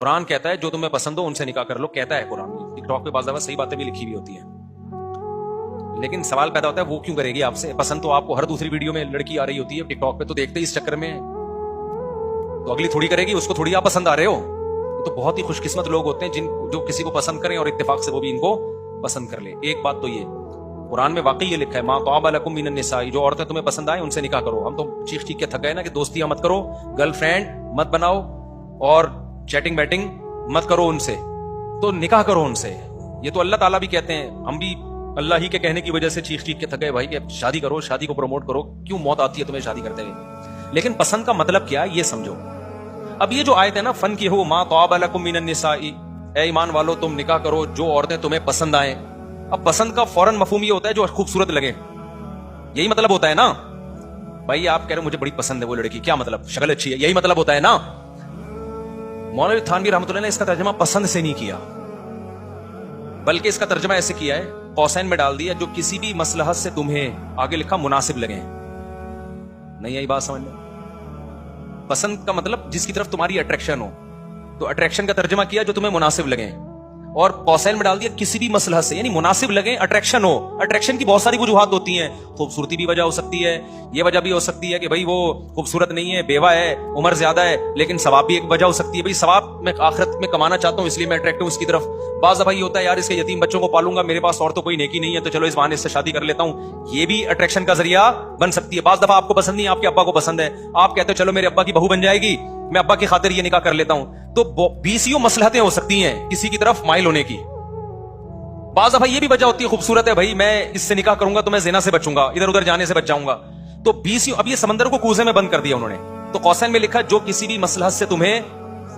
قرآن کہتا ہے جو تمہیں پسند ہو ان سے نکاح کر لو، کہتا ہے قرآن. ٹک ٹاک پہ بعض دفعہ صحیح باتیں بھی لکھی ہوئی ہوتی ہیں، لیکن سوال پیدا ہوتا ہے وہ کیوں کرے گی آپ سے؟ پسند تو آپ کو ہر دوسری ویڈیو میں لڑکی آ رہی ہوتی ہے، ٹک ٹاک پہ تو دیکھتے ہی اس چکر میں، تو اگلی تھوڑی کرے گی، اس کو تھوڑی آپ پسند آ رہے ہو. تو بہت ہی خوش قسمت لوگ ہوتے ہیں جو کسی کو پسند کریں اور اتفاق سے وہ بھی ان کو پسند کر لے. ایک بات تو یہ قرآن میں واقعی یہ لکھا ہے ما طاب لکم من النساء، جو عورتیں تمہیں پسند آئیں ان سے نکاح کرو. ہم تو چیخ چیخ کے تھک گئے نا کہ دوستیاں مت کرو، گرل فرینڈ مت بناؤ اور چیٹنگ بیٹنگ مت کرو ان سے، تو نکاح کرو ان سے. یہ تو اللہ تعالیٰ بھی کہتے ہیں، ہم بھی اللہ ہی کے کہنے کی وجہ سے چیخ چیخ کے تھک گئے بھائی کہ شادی کرو، شادی کو پروموٹ کرو. کیوں موت آتی ہے تمہیں شادی کرتے ہوئے؟ لیکن پسند کا مطلب کیا یہ سمجھو. اب یہ جو آیت ہے نا فن کی ہو ما طاب لکم من النساء، اے ایمان والو تم نکاح کرو جو عورتیں تمہیں پسند آئیں. اب پسند کا فوراً مفہوم یہ ہوتا ہے جو خوبصورت لگے، یہی مطلب ہوتا ہے نا. بھائی آپ کہہ رہے مجھے بڑی پسند ہے وہ لڑکی، کیا مطلب؟ شکل اچھی ہے، یہی مطلب ہوتا ہے نا. مولوی تھانوی رحمۃ اللہ نے اس کا ترجمہ پسند سے نہیں کیا، بلکہ اس کا ترجمہ ایسے کیا ہے، قوسین میں ڈال دیا جو کسی بھی مصلحت سے تمہیں، آگے لکھا مناسب لگے. نہیں آئی بات سمجھ میں؟ پسند کا مطلب جس کی طرف تمہاری اٹریکشن ہو، تو اٹریکشن کا ترجمہ کیا جو تمہیں مناسب لگے، اور قوسین میں ڈال دیا کسی بھی مصلحت سے، یعنی مناسب لگے، اٹریکشن ہو. اٹریکشن کی بہت ساری وجوہات ہوتی ہیں، خوبصورتی بھی وجہ ہو سکتی ہے، یہ وجہ بھی ہو سکتی ہے کہ بھائی وہ خوبصورت نہیں ہے، بیوہ ہے، عمر زیادہ ہے، لیکن ثواب بھی ایک وجہ ہو سکتی ہے، بھائی ثواب میں آخرت میں کمانا چاہتا ہوں اس لیے میں اٹریکٹ ہوں اس کی طرف. بعض دفعہ یہ ہوتا ہے یار اس کے یتیم بچوں کو پالوں گا، میرے پاس اور تو کوئی نیکی نہیں ہے تو چلو اس بہانے سے شادی کر لیتا ہوں، یہ بھی اٹریکشن کا ذریعہ بن سکتی ہے. بعض دفعہ آپ کو پسند نہیں، آپ کے ابا کو پسند ہے، آپ کہتے ہو چلو میرے ابا کی بہو بن جائے گی، میں ابا کی خاطر یہ نکاح کر لیتا ہوں. تو 20 مصلحتیں ہو سکتی ہیں کسی کی طرف مائل ہونے کی. بعض دفعہ یہ بھی وجہ ہوتی ہے خوبصورت ہے بھائی، میں اس سے نکاح کروں گا تو میں زنا سے بچوں گا، ادھر ادھر جانے سے بچ جاؤں گا. تو 20 اب یہ سمندر کو کوزے میں بند کر دیا انہوں نے. تو قوسین میں لکھا جو کسی بھی مصلحت سے تمہیں،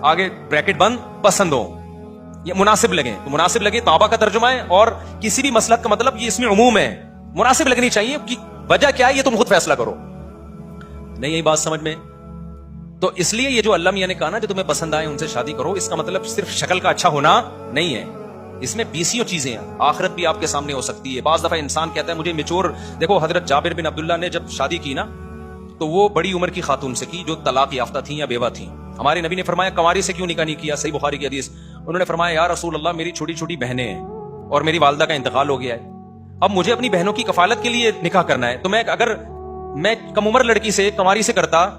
آگے بریکٹ بند، پسند ہو، یہ مناسب لگے. تو مناسب لگے طابہ کا ترجمہ ہے، اور کسی بھی مصلحت کا مطلب یہ اس میں عموم ہے، مناسب لگنی چاہیے. کہ وجہ کیا ہے یہ تم خود فیصلہ کرو. نہیں یہی بات سمجھ میں؟ تو اس لیے یہ جو اللہ میاں نے کہا نا جو تمہیں پسند آئے ان سے شادی کرو، اس کا مطلب صرف شکل کا اچھا ہونا نہیں ہے، اس میں 20 چیزیں ہیں. آخرت بھی آپ کے سامنے ہو سکتی ہے. بعض دفعہ انسان کہتا ہے مجھے میچور، دیکھو حضرت جابر بن عبداللہ نے جب شادی کی نا تو وہ بڑی عمر کی خاتون سے کی جو طلاق یافتہ تھیں یا بیوہ تھیں. ہمارے نبی نے فرمایا کنواری سے کیوں نکاح نہیں کیا؟ صحیح بخاری کی حدیث. انہوں نے فرمایا یا رسول اللہ میری چھوٹی چھوٹی بہنیں ہیں اور میری والدہ کا انتقال ہو گیا ہے، اب مجھے اپنی بہنوں کی کفالت کے لیے نکاح کرنا ہے. تو اگر میں کم عمر لڑکی سے کنواری سے کرتا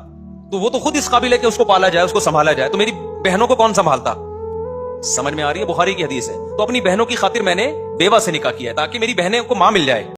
تو وہ تو خود اس قابل ہے کہ اس کو پالا جائے، اس کو سنبھالا جائے، تو میری بہنوں کو کون سنبھالتا؟ سمجھ میں آ رہی ہے؟ بخاری کی حدیث ہے. تو اپنی بہنوں کی خاطر میں نے بیوہ سے نکاح کیا ہے تاکہ میری بہنیں کو ماں مل جائے.